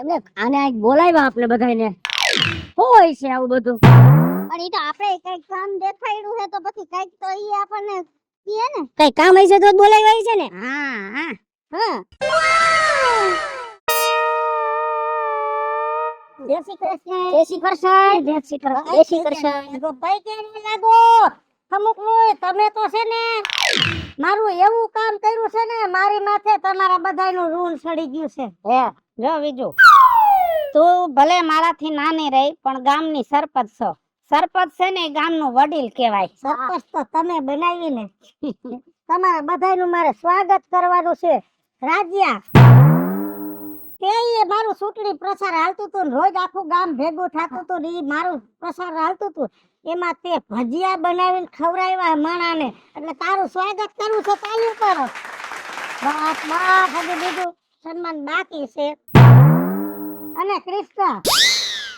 આને આજ બોલાવ્યા આપણે બધાને હોય છે આવું બધું પણ ઈ તો આપણે કઈક કામ દેખાડ્યું છે તો પછી કઈક તો ઈ આપણને કહે ને કઈ કામ હશે તો જ બોલાવ્યા છે ને હા હા હા જય શ્રી કૃષ્ણ જય શ્રી કૃષ્ણ જય શ્રી કૃષ્ણ જય શ્રી કૃષ્ણ ભાઈ કેમ લાગો અમુક તમે તો છે ને મારું એવું કામ કર્યું છે ને મારી માથે તમારા બધાયનું ઋણ સડી ગયું છે હે જો બીજું તું ભલે મારાથી નાની રહી પણ ગામની સરપંચ છો સરપંચ છે ને ગામનું વડીલ કહેવાય સરપંચ તો તમે બનાવીને તમારા બધાયનું મારે સ્વાગત કરવાનું છે રાજ્યા તે મારું ચૂંટણી પ્રચાર હાલતું હતું રોજ આખું ગામ ભેગું થતું હતું ને ઈ મારું પ્રચાર હાલતું હતું એમાં તે ભજીયા બનાવીને ખવડાવ્યા માણાને એટલે તારું સ્વાગત કરવું છે તાલી કરો બસ બસ હજી બીજું સન્માન બાકી છે અને કૃષ્ણ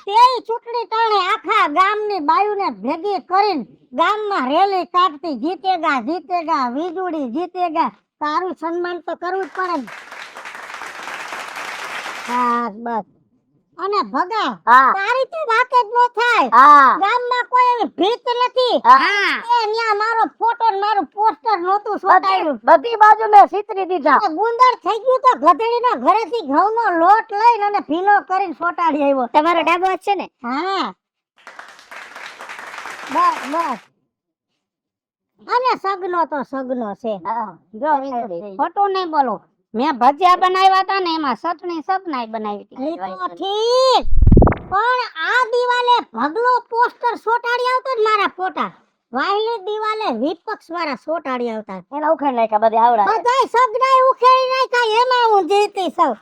તે ચૂંટણી ટાણે આખા ગામની બાયુને ભેગી કરીને ગામમાં રેલી કાઢતી જીતેગા જીતેગા વીજળી જીતેગા તારું સન્માન તો કરવું જ પડે ને બસ બસ અને ભગા તારી તો વાત જ ન થાય ગામમાં કોઈ એવી ભીત નથી એ ન્યા મારો ફોટો ને મારું પોસ્ટર નહોતું સોટાડ્યું બધી બાજુ મેં સીતરી દીધા ગુંદર થઈ ગયું તો ગધેડીના ઘરેથી ઘઉંનો લોટ લઈને અને ભીનો કરીને સોટાડી આવ્યો તમારો ડાબો હાથ છે ને હા બસ બસ અને સગનો તો સગનો છે જો ખોટું નહીં બોલો મેં ભજીયા બનાવ્યા હતા ને એમાં ચટણી સપનાઈ બનાવી હતી ઠીક પણ આ દિવાલે ભગલો પોસ્ટર સોટાડી આવતો ને મારા ફોટા વાયલી દિવાલે વિપક્ષ વાળા સોટાડી આવતા એના ઉખેડ નાખ્યા બધે આવડા બધાય સગનાઈ ઉખેડી નાખ્યા એમાં હું જીતી સૌ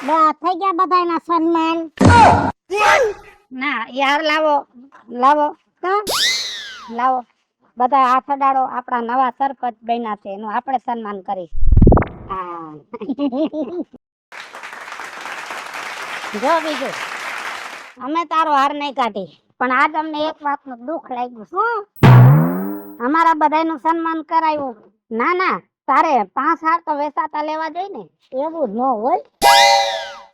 બસ થઈ ગયા બધાયના સન્માન ના યાર લાવો લાવો લાવો બધા હાથ અડાડો આપણા નવા સરપંચ બન્યા છે એનું આપણે સન્માન કરીશ જો બીજું અમે તારો હાર નહીં કાઢી પણ આજ અમને એક વાતનું દુઃખ લાગ્યું શું અમારા બધાયનું સન્માન કરાયું ના ના તારે 5 હાર તો વેચાતા લેવા જોઈએ ને એવું ન હોય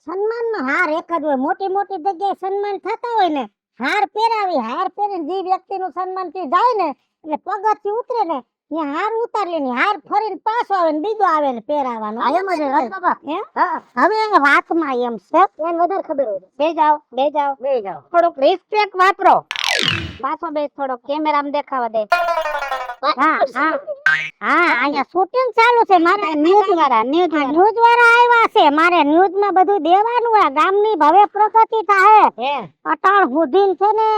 સન્માનનો હાર એક જ હોય મોટી મોટી જગ્યાએ સન્માન થતા હોય ને હાર પહેરાવી હાર પહેરીને જે વ્યક્તિનું સન્માન થી જાય ને એટલે પગથી ઉતરે ને ત્યાં હાર ઉતારી ને હાર ફરીને પાછો આવે ને બીજો આવે ને પહેરાવાનો એમ જ રાજ બાબા હવે વાતમાં એમ છે એને વધારે ખબર હોય બે જાઓ થોડોક રિસ્પેક્ટ વાપરો પાછો બે થોડોક કેમેરામાં દેખાવા દે હા અહીંયા શૂટિંગ ચાલુ છે મારે ન્યૂઝ વાળા આવ્યા છે મારે ન્યૂઝ માં બધું દેવાનું છે ગામની ભવ્ય પ્રગતિ થાય અટાણ હુધીન છે ને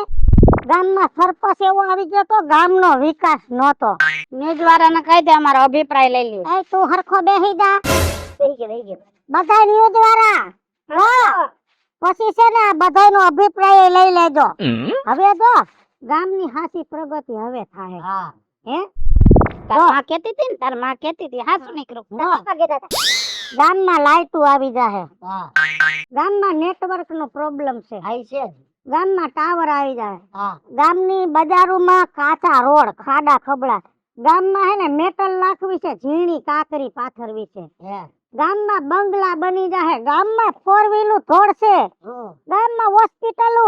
ગામમાં સરપંચ એવો આવી ગયો તો ગામનો વિકાસ નહોતો ન્યૂઝ વાળાને કહી દે અમારો અભિપ્રાય લઈ લ્યો એ તું હરખો બેહી જા થઈ ગયો બધા ન્યૂઝ વાળા પછી છે ને બધાનો અભિપ્રાય લઈ લેજો હવે જો ગામની હાસી પ્રગતિ હવે થાય હે તાર માં કેતી હતી હાસું નીકળ્યું ગામમાં લાઈટો આવી જાહે ગામમાં નેટવર્ક નો પ્રોબ્લેમ છે ગામમાં ટાવર આવી જાય ગામની બજારોમાં કાચા રોડ ખાડા ખબડા ગામમાં હે ને મેટલ નાખવી છે ઝીણી કાકરી પાથરવી છે ગામમાં બંગલા બની જાય ગામમાં 4 વ્હીલ થોડશે ગામમાં હોસ્પિટલો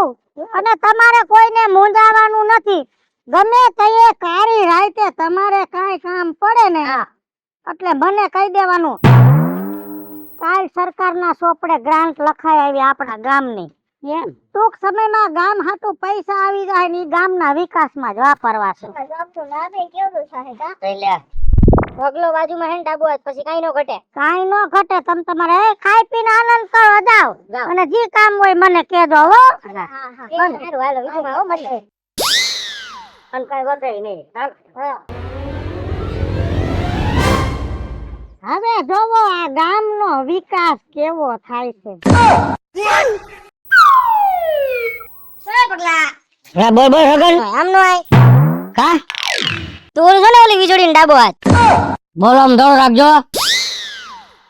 અને તમારે કોઈને મૂંઝાવાનું નથી ગમે તે કારી રાતે તમારે કાઈ કામ પડે ને એટલે મને કહી દેવાનું કાલ સરકારના ચોપડે ગ્રાન્ટ લખાઈ આવી આપણા ગામની એમ ટૂંક સમયમાં ગામ હાટુ પૈસા આવી જાય ને ગામના વિકાસમાં જ વાપરવા છે ભગલો બાજુમાં હે ડાબો હાથ પછી કાઈ નો ઘટે તમે તમારે ખાઈ પીને આનંદ કરો જાવ અને જે કામ હોય મને કહેજો હો હાલો વિજુમાં હો મળી અન કાઈ વધે નહીં હવે જોવો આ ગામનો વિકાસ કેવો થાય છે બોલ હગન આમ નો આય કા તું છે ને ઓલી વીજળી ડાબો હાથ બોલ આમ ધોળ રાખજો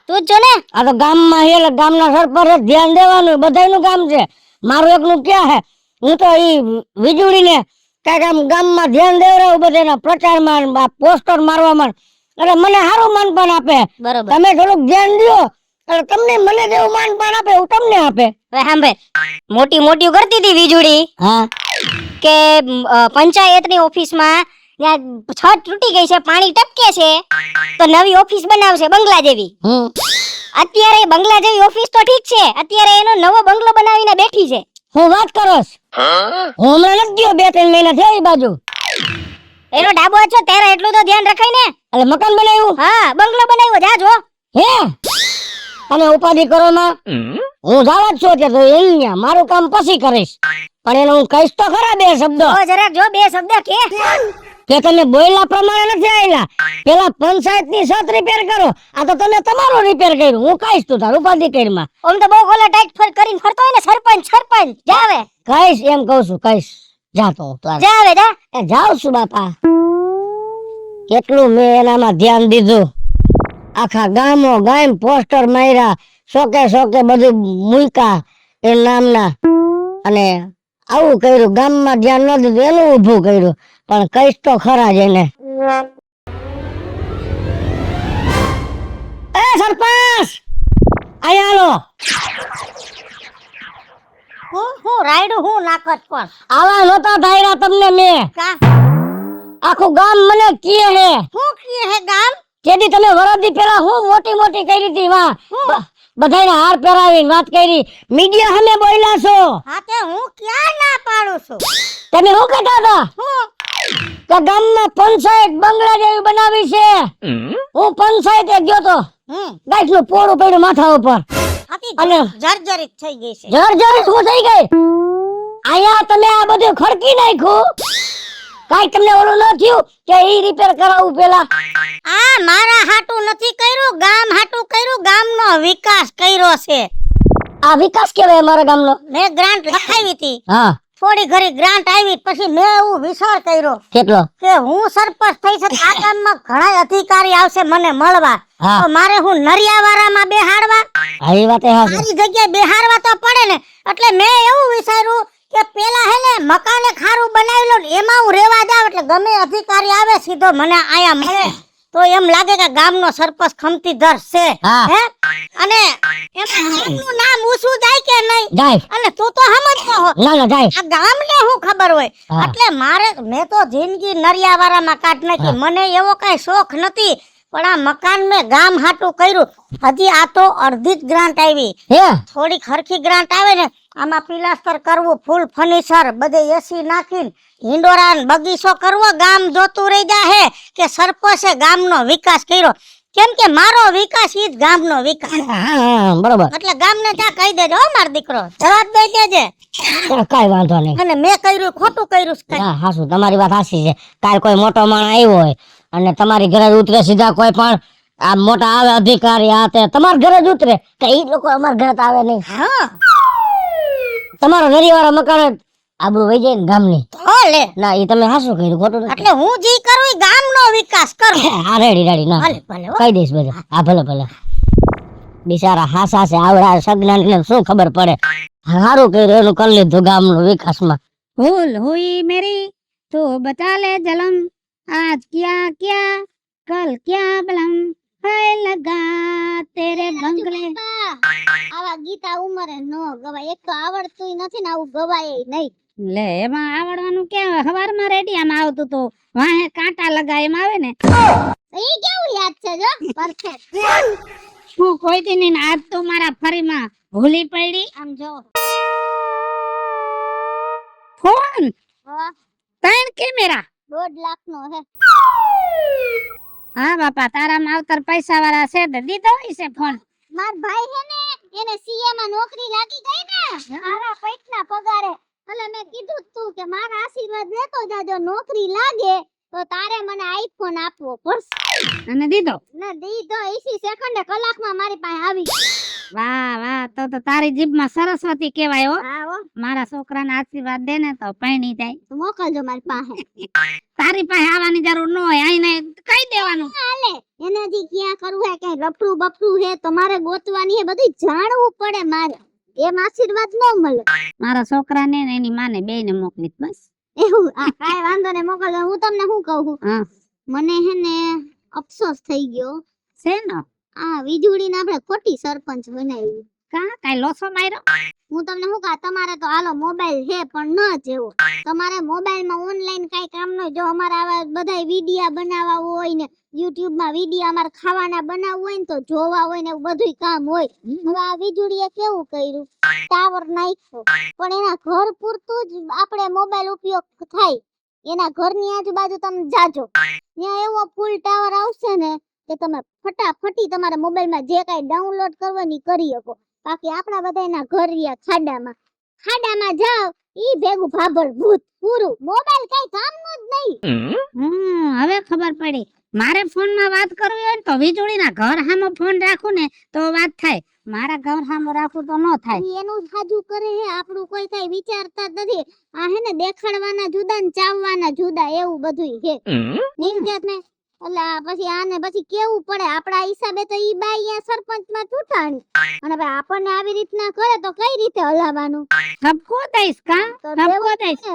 તું જો ને આ તો ગામમાં હેલે ગામના સરપંચ ધ્યાન દેવાનું બધાયનું કામ છે મારું એકનું ક્યાં હે હું તો ઈ વીજળીને કાંઈક આમ ગામમાં ધ્યાન દેવરાવું બધાના પ્રચારમાં પોસ્ટર મારવામાં એટલે મને સારું માનપાન આપે. બરોબર. તમે થોડુંક ધ્યાન દો એટલે તમને મને જેવું માનપાન આપે એવું તમને આપે. હવે સાંભળ, મોટી મોટી કરતી હતી વીજળી હા કે પંચાયતની ઓફિસમાં ત્યાં છત તૂટી ગઈ છે, પાણી ટપકે છે, તો નવી ઓફિસ બનાવશે બંગલા જેવી. અત્યારે બંગલા જેવી ઓફિસ તો ઠીક છે, અત્યારે એનો નવો બંગલો બનાવીને બેઠી છે. હું વાત કરોસ? હું હમણાં નથી ગયો, 2-3 મહિના થયા એ બાજુ. એનો ડાબો છો ત્યારે એટલું તો ધ્યાન રખાય ને. એટલે મકાન બનાવ્યું? હા, બંગલો બનાવ્યો, જા જો. હે તમે ઉપાધિ કરો માં, હું જાવા જ છું અત્યારે, તો અહીંયા મારું કામ પછી કરીશ, પણ એને હું કહીશ તો ખરા 2 શબ્દ. ઓ જરાક જો 2 શબ્દ કે તમે બોયલા પ્રમાણે નથી આવેલા. પેલા પંચાયત ની છત રિપેર કરો, આ તો તમે તમારું રિપેર કર્યું. હું કહીશ તું તારું ઉપાધિ કરીમાં. ઓમ તો બહુ ગોલા ટાઈટ ફર કરીને ફરતો હોય ને સરપંચ જા હવે. કહીશ એમ કહું છું, કહીશ. જા તો જા હવે જા. જાઉં છું બાપા. કેટલું મેં એનામાં ધ્યાન દીધું, આખા ગામ પોસ્ટર માર્યા, શોકે બધું મૂક્યા એ નામના, અને આવું કર્યું. ગામમાં ધ્યાન ન દીધું એનું ઊભું કર્યું, પણ કહીશ તો ખરા જ એને. એ સરપંચ અહીંયા આલો. હું રાયડું હું નાકત પણ આવા નહોતા ધાર્યા તમને મેં. કા આખું ગામ મને કીએ હે. હું કી હે ગામ? તેથી તમે વરદી પેલા હું મોટી કરી હતી, વાહ બધાને હાર પહેરાવીને વાત કરી, મીડિયા સામે બોલ્યા છો. હા તે હું ક્યાં ના પાડું છું. તમે શું કહેતા હતા કે ગામમાં પંચાયત બંગલા જેવી બનાવી છે? હું પંચાયતે ગયો તો, ગાંઠનું પોળું પડ્યું માથા ઉપર, અને જર્જરિત થઈ ગઈ છે. જર્જરિત શું થઈ ગઈ? અહીંયા તમે આ બધું ખડકી નાખ્યું, કાઈ તમને ઓલું ન થયું કે ઈ રિપેર કરાવવું પેલા? આ મારા હાટું નથી કર્યું, ગામ હાટું કર્યું, ગામનો વિકાસ કર્યો છે. આ વિકાસ કેવાય મારા ગામનો? મેં ગ્રાન્ટ લખાવી હતી, હા થોડી ઘણી ગ્રાન્ટ આવી, પછી મેં એવું વિચાર કર્યો કેટલો કે હું સરપંચ થઈ છે, આ ગામમાં ઘણા અધિકારી આવશે મને મળવા, હા. તો મારે હું નરિયાવાળામાં બેહાડવા, આ એ વાત હાચી. મારી જગ્યાએ બેહાડવા તો પડે ને. એટલે મેં એવું વિચાર્યું કે પેલા હે ને મકાને ખારું બનાવી લો ને એમાં હું રેવા જાવ, એટલે ગમે અધિકારી આવે સીધો મને આયા મળે, તો એમ લાગે કે ગામનો સરપંચ ખમતીધર છે. હા. હે અને એમનું નામ ઊંચું જાય કે નહીં? જાય. અને તું તો સમજતો હો, ના જાય. આ ગામને શું ખબર હોય? હા. એટલે મારે મેં તો જિંદગી નરિયાવાળામાં કાઢ નાખી, મને એવો કઈ શોખ નથી, પણ આ મકાન મેં ગામ હાટું કર્યું. હજી આ તો અડધી જ ગ્રાન્ટ આવી, હે થોડી ખરખી ગ્રાન્ટ આવે ને, આમાં પિલાસ્ટર કરવું, ફૂલ ફર્નિચર બધે એસી નાખીને હિંડોરા ને બગીચો કરવો, ગામ જોતું રહી જાહે કે સરપંચે ગામનો વિકાસ કર્યો. કેમ કે મારો વિકાસ ઈ જ ગામનો વિકાસ. હા બરોબર. એટલે ગામને ત્યાં કહી દેજો હો મારો દીકરો, જવાબ દઈ દેજે. કાઈ વાંધો નહીં. અને મેં કર્યું ખોટું કર્યું છે. હા હાસુ તમારી વાત સાચી છે. કાલ કોઈ મોટો માણસ આવ્યો હોય અને તમારી ઘરે જ ઉતરે સીધા, કોઈ પણ આ મોટા આવે અધિકારી આ તે તમારા ઘરે જ ઉતરે, કે ઈ લોકો અમારા ઘરે તો આવે નહીં. હા તમારા નરીવાળા મકાન આબરૂ વહી જાય ને ગામની. તો લે, ના એ તમે હાસુ કર્યું, ખોટું નથી. એટલે હું જે કરું ઈ ગામનો વિકાસ કરું. હા રેડી ના ભલે ભલે હો. કહી દઈશ બધું. હા ભલે બિચારા હાસા છે, આવડા સગના ને શું ખબર પડે. સારું કર્યું એનું કરી લીધું ગામનો વિકાસમાં. भूल हुई मेरी तो बता ले जलम, आज क्या क्या कल क्या बलम, हाय लगा तेरे बंगले. આવા ગીતા ઉમરે નો ગવાય, એક તો આવડતું નથી ને આવું ગવાય નહીં. લે એમાં આવડવાનું ક્યાં, હવારમાં રેડિયામાં આવતું તો વાહે કાંટા લગાય એમ આવે ને. ઈ કેવું યાદ છે જો પરફેક્ટ. હું કોઈ દી નહીં, આજ તો મારા ફરીમાં ભૂલી પડી. આમ જો ફોન હા 3 કેમેરા 1.5 લાખ નો હે. હા બાપા, તારા માવતર પૈસા વાળા છે તો દીધો હશે ફોન. માર ભાઈ હે ને એને સીએ માં નોકરી લાગી ગઈ ને મારા પૈસા પગારે, એટલે મેં કીધું તું કે મારા આશીર્વાદ લેતો જાજો, નોકરી લાગે તો તારે મને આઈફોન આપવો પડશે. અને દીધો? ને દીધો 80 સેકન્ડે કલાકમાં મારી પાસે આવી. વાહ તો તારી જીભમાં સરસ્વતી કહેવાય હો. હા હો, મારા છોકરાને આશીર્વાદ દે ને તો પૈણી જાય. તો મોકલજો મારી પાસે. તારી પાસે આવવાની જરૂર ન હોય, આઈને કહી દેવાનું. હાલે એને હજી ક્યાં કરવું હે, કઈ રફડું બફડું હે તો મારે ગોતવાની હે, બધું જાણવું પડે મારે, એમ આશીર્વાદ ન મળે. મારા છોકરાને ને એની માને બેયને મોકલી બસ. એવું કાઈ વાંધો ને મોકલજો. હું તમને શું કહું છું, હા મને હે ને અફસોસ થઈ ગયો શેનો? આ વીજળીને આપણે ખોટી સરપંચ બનાવી. કા કાઈ લોસો માર્યો? હું તમને શું કહું, તમારે તો હાલો મોબાઈલ છે પણ ન જેવો. તમારે મોબાઈલમાં ઓનલાઈન કઈ કામ ન હોય. જો અમારે આવા બધા વિડિયા બનાવવા હોય ને YouTube માં વિડિયા અમારે ખાવાના બનાવવા હોય ને તો જોવા હોય ને એવું બધુંય કામ હોય. હવે આ વીજળીએ કેવું કર્યું, ટાવર નાખ્યો પણ એના ઘર પૂરતું જ આપણે મોબાઈલ ઉપયોગ થાય. એના ઘરની આજુબાજુ તમે જાજો, ત્યાં એવો ફૂલ ટાવર આવશે ને કે તમે ફટાફટી તમારા મોબાઈલમાં જે કાંઈ ડાઉનલોડ કરવાની કરી શકો. બાકી આપણા બધાના ઘર રહ્યા ખાડામાં જાવ ઈ ભેગું ભાભર ભૂત પૂરું. મોબાઈલ કઈ કામનું જ નહીં. હવે ખબર પડી. મારે ફોનમાં વાત કરવી હોય ને તો વીજળીના ઘર સામે ફોન રાખું ને તો વાત થાય. મારા ઘર સામે રાખું તો ન થાય. ઈ એનું જ હાજુ કરે હે, આપણું કોઈ કઈ વિચારતા જ નથી. આ હે ને દેખાડવાના જુદા ને ચાવવાના જુદા એવું બધુંય છે. નિર્ગત ને એટલે આ પછી આને પછી કેવું પડે આપણા હિસાબે તો ઈ બાઈ અહીંયા સરપંચમાં ચૂંટાણી અને ભાઈ આપણને આવી રીતના કરે તો કઈ રીતે હલાવવાનું? ઠપકો દઈશ કા? તો ઠપકો દઈશ.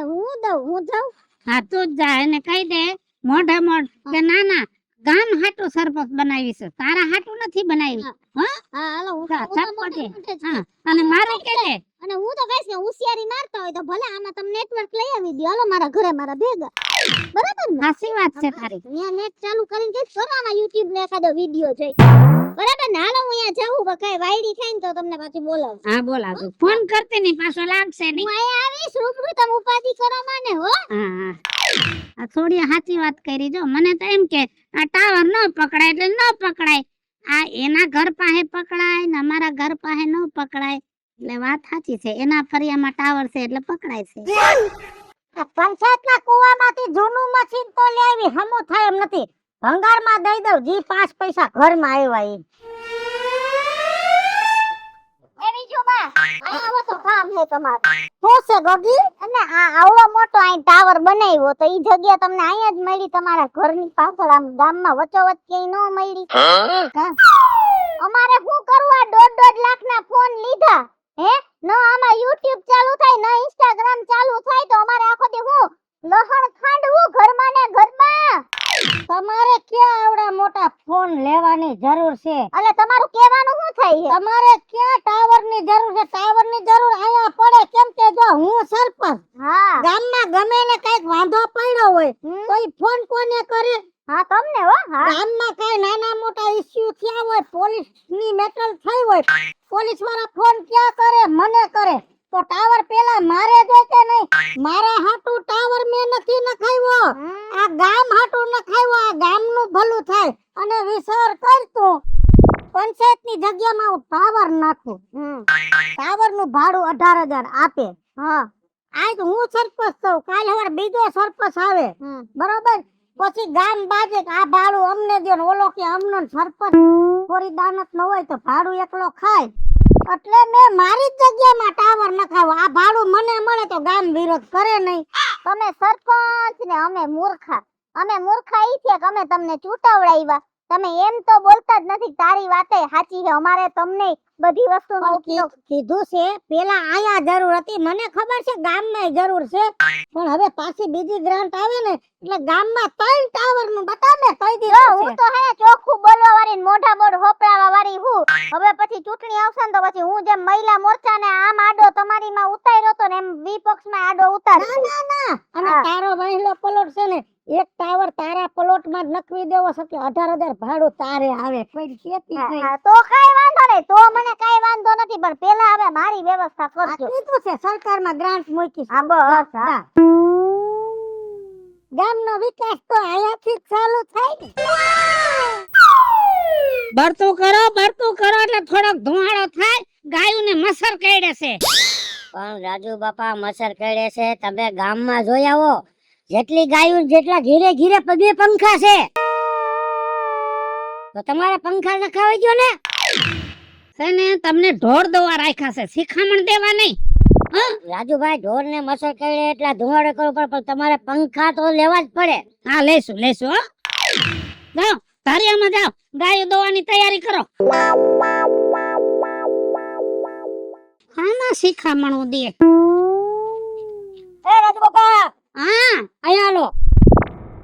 હું જાઉં. હા તું જ જા એને કહી દે મોઢે મોઢ કે ના ના ગામ હાટું સરપંચ બનાવી છે, તારા હાટું નથી બનાવી. હા હાલો હું હા, તો ચટપટી. મોઢે જ હા અને મારું કે દે અને હું તો કહીશ કે હોશિયારી મારતા હોય તો ભલે આમાં તમે નેટવર્ક લઈ આવી દો. હાલો મારા ઘરે મારા ભેગા. બરાબર ને? સાચી વાત છે તારી. અહીંયા નેટ ચાલુ કરીને કઈક કરો આમાં YouTube ને એકાદો વિડિયો જોઈ. બરાબર ને? હાલો હું અહીંયા જાઉં કઈ વાયડી થાય ને તો તમને પાછી બોલાવું. હા બોલાવજો. ફોન કરતી નહીં પાછો લાગશે હું નહીં. અહીંયા આવીશ રૂબરૂ તમે ઉપાધિ કરો માને હો. હા હા આ થોડી સાચી વાત કરી. જો મને તો એમ કે આ ટાવર ન પકડાય એટલે ન પકડાય. આ એના ઘર પાસે પકડાય ને અમારા ઘર પાસે ન પકડાય એટલે વાત સાચી છે. એના ફરિયામાં ટાવર છે એટલે પકડાય છે. પંચાયતના કુવામાંથી જૂનું મશીન તો લેવી હમું થાય એમ નથી. ભંગારમાં દઈ દઉં જી 5 પૈસા ઘરમાં આવ્યા ઈ. એ બીજુમાં આવો તો કામ છે તમારું. શું છે ગોગી? અને આ આવડો મોટો અહીં ટાવર બનાવ્યો તો ઈ જગ્યા તમને અહીંયા જ મળી તમારા ઘરની પાછળ આમ ગામમાં વચ્ચોવચ ક્યાંય ન મળી? અમારે શું કરવું? આ 1.5 લાખના ફોન લીધા હે ન આમાં YouTube ચાલુ થાય ન Instagram ચાલુ થાય તો અમારે આખો દી હું લહણ ખાંડવું ઘરમાં ને ઘરમાં. તમારે ક્યાં આવડા મોટા ફોન લેવાની જરૂર છે? એટલે તમારું કહેવાનું શું થાય છે? તમારે ક્યાં ટાવર ની જરૂર છે? ટાવર ની જરૂર અહીંયા પડે કેમ કે જો હું સરપંચ, હા ગામમાં ગમે ને કઈક વાંધો પડ્યો હોય તો ઈ ફોન કોને કરે? હા તમને હો. હા ગામમાં કઈ નાના મોટા ઇશ્યુ થયા હોય, પોલીસ ની મેટલ થઈ હોય, પોલીસ વાળા ફોન ક્યાં કરે? મને કરે. તો ટાવર પેલા મારે જોઈ કે નહીં? મારા હાટુ ટાવર મેં નથી નખાવ્યો, આ ગામ હાટુ નખાવ્યો. આ ગામનું ભલું થાય અને વિચાર કર તું પંચાયતની જગ્યામાં હું ટાવર નાખું. ટાવર નું ભાડું 18,000 આપે. હા આજ હું સરપંચ છું, કાલ હવાર બીજો સરપંચ આવે બરોબર. પછી ગામ બાજે કે આ ભાડું અમને દો ને ઓલો કે અમને સરપંચ થોડી દાનત ન હોય તો ભાડું એકલો ખાય. એટલે મેં મારી જ જગ્યામાં ટાવર નખાવ્યો. આ ભાડું મને મળે તો ગામ વિરોધ કરે નહીં. તમે સરપંચ ને અમે મૂર્ખા. અમે મૂર્ખા ઈ છે કે અમે તમને ચૂંટાવડાવ્યા. તમે એમ તો બોલતા જ નથી. તારી વાતે સાચી છે. અમારે તમને બધી વસ્તુનો ઉપયોગ કીધું છે પેલા આયા જરૂર હતી. મને ખબર છે ગામમાં જરૂર છે પણ હવે પાછી બીજી ગ્રાન્ટ આવે ને એટલે ગામમાં 3 ટાવર નું બતાવે કહી દીધું હું તો હે ચોખ્ખું બોલવા વાળી ને મોઢા બોડ હોપરાવા વાળી હું. હવે પછી ચૂંટણી આવશે ને તો પછી હું જેમ મહિલા મોરચા ને આમ આડો તમારી માં ઉતાર્યો તો ને એમ વિપક્ષ માં આડો ઉતારશું. ના અને તારો વહેલો પ્લોટ છે ને એક ટાવર તારા પ્લોટ માં જ નખવી દેવો છે કે 18,000 ભાડું તારે આવે. કોઈ ખેતી નહીં. તો કાઈ વાંધો નહીં. તો મને કાઈ વાંધો નથી પણ પેલા હવે મારી વ્યવસ્થા કરજો. કીધું છે સરકારમાં ગ્રાન્ટ મૂકી છે. હા બસ હા. ગામનો વિકાસ તો અહીંયાથી જ ચાલુ થાય ને. બરતું કરો એટલે થોડોક ધુમાડો થાય. ગાયુંને મસર કરડે છે. પણ રાજુ બાપા મસર કરે છે. તમે ગામમાં જોઈ આવો જેટલી ગાયું જેટલા ઘીરે ઘીરે પગે પંખા છે તો તમારે પંખા નખાવી ગયો ને. ને તમને ઢોર દોવા રાખ્યા છે, શિખામણ દેવા નહીં. રાજુભાઈ ઢોર ને મસર કરે એટલા ધુમાડો કરવો પડે પણ તમારે પંખા તો લેવા જ પડે. હા લેશું હો. જાઓ ધારિયામાં જાઓ, ગાયો દોવાની તૈયારી કરો. આમાં શિખામણું દે. એ રાજુ બાપા હા અહીંયા લો.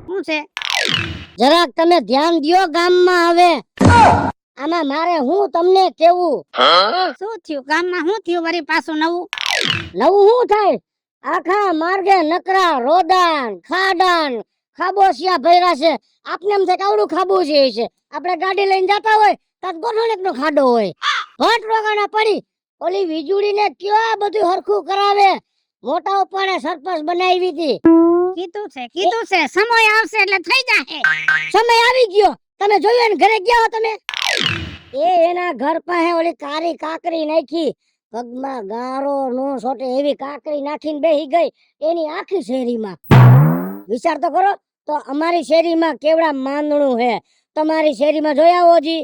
શું છે? જરાક તમે ધ્યાન દ્યો ગામમાં હવે આમાં મારે હું તમને કેવું શું થયું ગામમાં શું થયું વળી પાછું નવું નવું શું થાય આખા માર્ગે નકરા રોદાન ખાડાન ખાબોચિયા ભર્યા છે આપને એમ થાય કે આવડું ખાબોચિયું છે આપણે ગાડી લઈને જતા હોય તો ગોઠવણેકનો ખાડો હોય ભટ રોગાના પડી ઓલી વીજળીને કયો આ બધું હરખું કરાવે મોટા ઉપાડે સરપંચ બનાવી હતી કીધું છે સમય આવશે એટલે થઈ જાહે સમય આવી ગયો તમે જોયું ને ઘરે ગયા હો તમે એના ઘર પાસે ઓલી કારી કાકરી નાખી પગમાં ગારો નો સોટે એવી કાકરી નાખીને બેહી ગઈ એની આખી શેરીમાં વિચાર તો કરો તો અમારી શેરીમાં કેવડા માંદણું હે તમારી શેરીમાં જોયા હોજી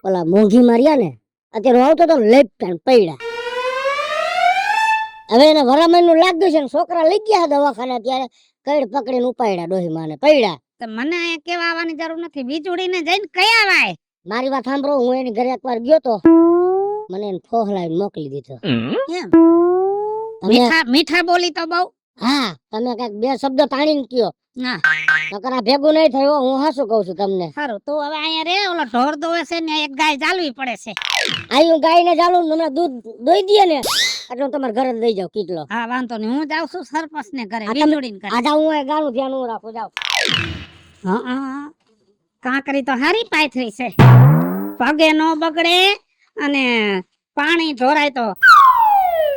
ઓલા મોંઘી માર્યા ને અત્યારે આવતો તો લેફ્ટ હેન્ડ પૈડા હવે એને વરામણનું લાગ્યું છે ને છોકરા લઈ ગયા દવાખાને ત્યારે કઈડ પકડીને ઉપાડ્યા ડોહી માને પૈડા તો મને અહીંયા કેવા આવવાની જરૂર નથી વીજળીને જઈને કયા વાય મારી વાત સાંભળો હું એની ઘરે એકવાર ગયો તો મને એને ફોહલાઈને મોકલી દીધો મીઠા બોલી તો બહુ હા તમે કઈક બે શબ્દ તાણીને કયો ના નકર આ ભેગું નહીં થયો હું હાસું કહું છું તમને સારું તું હવે અહીંયા રે ઓલો ઢોર દોવે છે ને એક ગાય ચાલવી પડે છે આયું ગાયને ચાલું હમણાં દૂધ દોઈ દઈએ ને એટલે હું તમારા ઘરે જ લઈ જાઉં કીટલો હા વાંધો નહીં હું જાઉં છું સરપંચ ને ઘરે આ તમે- વીજળીને ઘરે આજા હું એ ગાનું ધ્યાન હું રાખું જાઉં હા કાંકરી તો હારી પાથરી છે પગે નો બગડે અને પાણી ઢોરાય તો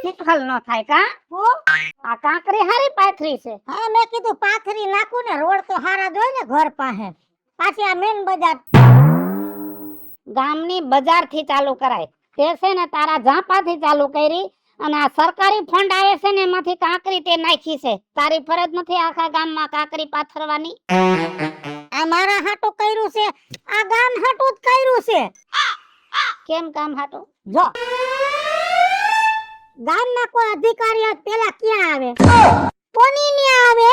ચીખલ નો થાય કા આ કાંકરી હારી પાથરી છે હા મેં કીધું પાથરી નાખું ને રોડ તો હારા જ હોય ને ઘર પાસે પાછી આ મેન બજાર ગામની બજાર થી ચાલુ કરાય તે છે ને તારા ઝાંપાથી ચાલુ કરી અને આ સરકારી ફંડ આવે છે ને એમાંથી કાંકરી તે નાખી છે તારી ફરજ નથી આખા ગામમાં કાંકરી પાથરવાની આ મારા હાટું કર્યું છે આ ગામ હાટું જ કર્યું છે કેમ કામ હાટું જો ગામના કોઈ અધિકારી પેલા ક્યાં આવે કોની ન્યા આવે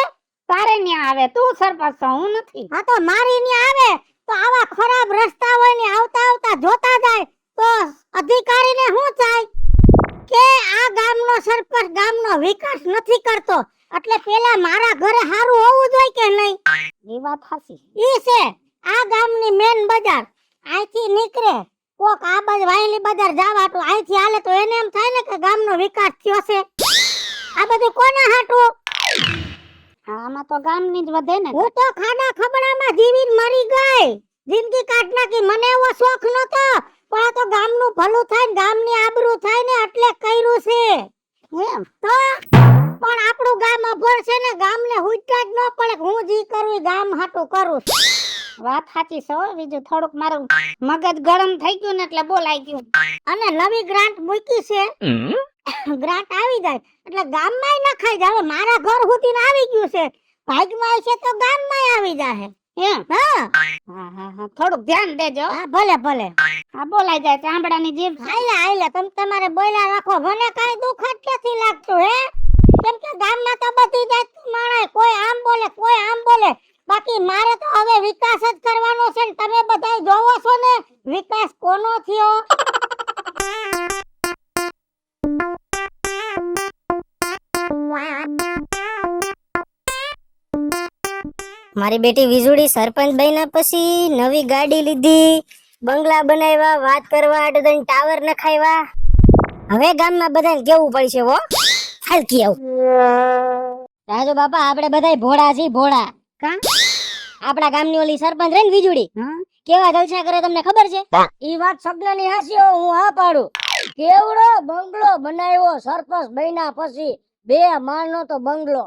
તારે ન્યા આવે તું સરપંચ છો, હું નથી હા તો મારી ન્યા આવે તો આવા ખરાબ રસ્તા હોય ને આવતા આવતા જોતા જાય તો અધિકારીને શું થાય કે આ ગામનો સરપંચ ગામનો વિકાસ નથી કરતો એટલે પેલા મારા ઘરે હારું હોવું જોઈએ કે નહીં એ વાત હાચી ઈ છે આ ગામની મેન બજાર અહીંથી નીકળે કોક આ બાજુ વાયલી બજાર જાવા તો અહીંથી હાલે તો એને એમ થાય ને કે ગામનો વિકાસ થયો છે આ બધું કોના હાટું આમાં તો ગામની જ વધે ને હું તો ખાડા ખબડામાં જીવીને મરી ગઈ જિંદગી કાઢ નાખી મને એવો શોખ નતો પણ આ તો ગામનું ભલું થાય ને ગામની આબરૂ થાય ને એટલે કર્યું છે એમ તો પણ આપણું ગામ અભર છે ને ગામને હુઈટા જ ન પડે કે હું જી કરું ઈ ગામ હાટું કરું વાત સાચી છે હો બીજું થોડુંક મારું મગજ ગરમ થઈ ગયું ને એટલે બોલાઈ ગયું અને નવી ગ્રાન્ટ મૂકી છે ગ્રાન્ટ આવી જાય એટલે ગામમાંય નખાઈ જાય હવે મારા ઘર સુધી આવી ગયું છે ભાગમાં છે તો ગામમાંય આવી જાય એમ હા હા થોડુંક ધ્યાન દેજો હા ભલે ભલે હા બોલાઈ જાય ચામડાની જીભ આયલા આયલા તમે તમારે બોલ્યા રાખો મને કાઈ દુખ જ નથી લાગતું હે કેમ કે ગામમાં તો બધી જાતનું માણાય કોઈ આમ બોલે કોઈ આમ બોલે બાકી મારે તો હવે વિકાસ જ કરવાનો છે ને તમે બધાય જોવો છો ને વિકાસ કોનો થયો મારી બેટી વીજળી સરપંચ બન્યા પછી નવી ગાડી લીધી બંગલા બનાવ્યા વાત કરવા આડે ટાવર નખાવ્યા હવે ગામમાં બધાને કેવું પડશે હો હાલકી આવ રાજુ બાપા આપણે બધાય ભોળા છીએ ભોળા કા આપણા ગામની ઓલી સરપંચ રે ને વીજળી હા કેવા જલસા કરે તમને ખબર છે ઈ વાત સગનાની હાસ્યો હું હા પાડું કેવડો બંગલો બનાવ્યો સરપંચ બન્યા પછી 2 માળનો તો બંગલો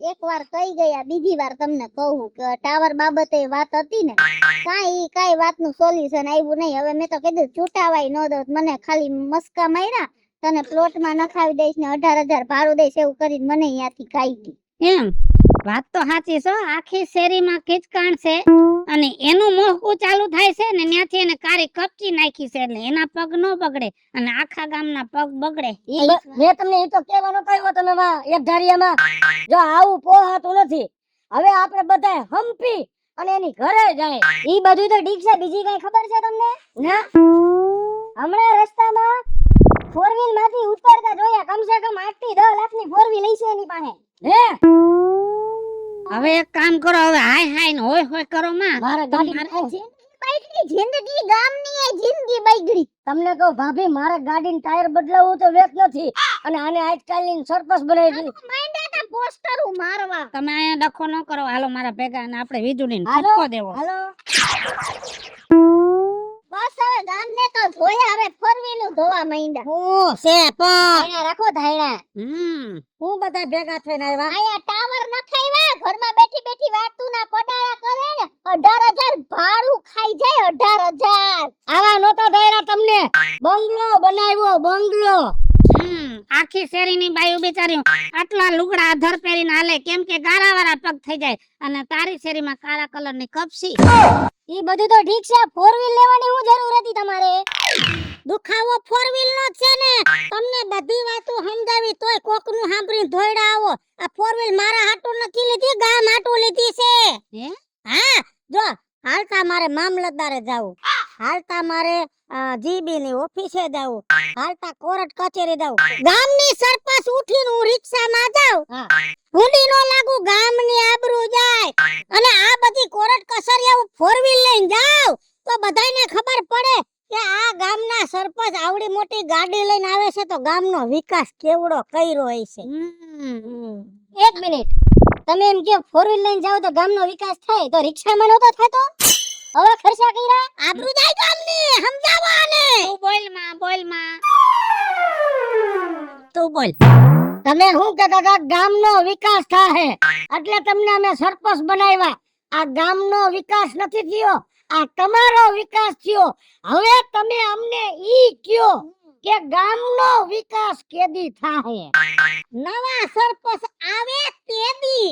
એકવાર કહી ગયા બીજી વાર તમને કહું કે ટાવર બાબતે વાત હતી ને કાઈ વાતનું સોલ્યુશન આવ્યું નહીં હવે મેં તો કીધું છૂટાવાય ન દો મને ખાલી મસ્કા માર્યા તને પ્લોટમાં નખાવી દઈશ ને 18,000 ભાડું દઈશ એવું કરીને મને અહીંયાથી કાઢી એમ વાત તો સાચી છે આખી શેરીમાં કિચકાણ છે અને એનું મોહકું ચાલુ થાય છે ને ત્યાંથી એને કારી કપચી નાખી છે એટલે એના પગ નો બગડે અને આખા ગામના પગ બગડે મેં તમને એ તો કહેવાનો કહ્યો તમે એક ધારિયામાં જો આવું પોહાતું નથી હવે આપણે બધા હંપી અને એની ઘરે જાય ઈ બધું તો ઠીક છે બીજી કઈ ખબર છે તમને ના હમણાં રસ્તામાં 4 વ્હીલ માંથી ઉતરતા જોયા કમસે કમ 8 થી 10 લાખની 4 વ્હીલ છે એની પાસે હે હવે એક કામ કરો, હવે હાય હાય ને હોય હોય કરો માં. મારે ગાડી જિંદગી ગામની એ જિંદગી બગડી. તમને કહું ભાભી, મારે ગાડીનું ટાયર બદલાવવું તો વેત નથી, અને આને આજકાલની સરપસ બનાવી દીધી. માંડ્યા પોસ્ટર મારવા. તમે અહીંયા ડખો ન કરો, હાલો મારા ભેગા, અને આપણે વીજળીને હાલો. ઠપકો દેવો. હાલો. બસ હવે ગામને તો ધોયા, હવે ફોર વ્હીલ ધોવા માંડ્યા. હું છે પણ અહીંયા રાખો ધાયણા. હું બધા ભેગા થઈને આવ્યા. અહીંયા ટાવર નખાવ્યા, ઘરમાં બેઠી બેઠી વાતું ના પડાયા કરે ને 18,000 ભાડું ખાઈ જાય. 18,000 આવા નહોતા ધાયરા તમને. બંગલો બનાવ્યો, બંગલો. આખી શેરીની બાયું બિચારી આટલા લુગડા અધર પહેરીને હાલે, કેમ કે ગારાવાળા પગ થઈ જાય, અને તારી શેરીમાં કાળા કલરની કપસી. ઈ બધું તો ઠીક છે, ફોર વ્હીલ લેવાની હું જરૂર હતી તમારે? દુખાવો ફોર વ્હીલ નો જ છે ને. તમને બધી વાતો સમજાવી તોય કોકનું સાંભળીને ધોઈડા આવો. આ ફોર વ્હીલ મારા હાટું નથી લીધી, ગામ હાટું લીધી છે. હે? હા, જો હાલતા મારે મામલતદારે જાવું, હાલતા મારે જીબી ની ઓફિસે જાવું, હાલતા કોર્ટ કચેરી જાવું. ગામની સરપંચ ઉઠીને હું રિક્ષામાં જાઉં, ઊંડી નો લાગુ, ગામની આબરૂ જાય. અને આ બધી કોર્ટ કચેરીઓ ફોર વ્હીલ લઈને જાવ તો બધાયને ખબર પડે કે આ ગામના સરપંચ આવડી મોટી ગાડી લઈને આવે છે, તો ગામનો વિકાસ કેવડો કર્યો હોય છે. એક મિનિટ, તમે એમ કે ફોર વ્હીલ લઈને જાવ તો ગામનો વિકાસ થાય, તો રિક્ષામાં નહોતો થતો? હવે ખર્ચા કર્યા, આબરૂ જાય ગામની, સમજાવો આને. તું બોલ માં, બોલ માં. તું બોલ. તમે શું કહેતા હતા? ગામનો વિકાસ થાય એટલે તમને અમે સરપંચ બનાવ્યા. આ ગામનો વિકાસ નથી થયો, આ તમારો વિકાસ થયો. હવે તમે અમને ઈ કયો કે ગામનો વિકાસ કેદી થાય? નવા સરપંચ આવે તેદી.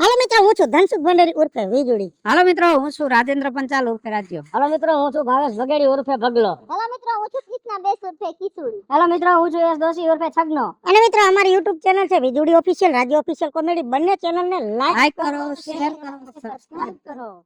હાલો મિત્રો, હું છું ધનસુખ ભંડારી ઉર્ફે વીજળી. હાલો મિત્રો, હું છું રાજેન્દ્ર પંચાલ ઉર્ફે રાજ્યો. હાલો મિત્રો, હું છું ભાવેશ વગેડી ઉર્ફે ભગલો. હાલો મિત્રો, હું છું કૃષ્ણા બેસ ઉર્ફે કિશોરી. હાલો મિત્રો, હું છું યશ દોશી ઉર્ફે છગનો. અને મિત્રો, અમારી YouTube ચેનલ છે વીજળી ઓફિશિયલ, રાજ્ય ઓફિશિયલ કોમેડી. બંને ચેનલને લાઈક કરો, શેર કરો, સબસ્ક્રાઇબ કરો.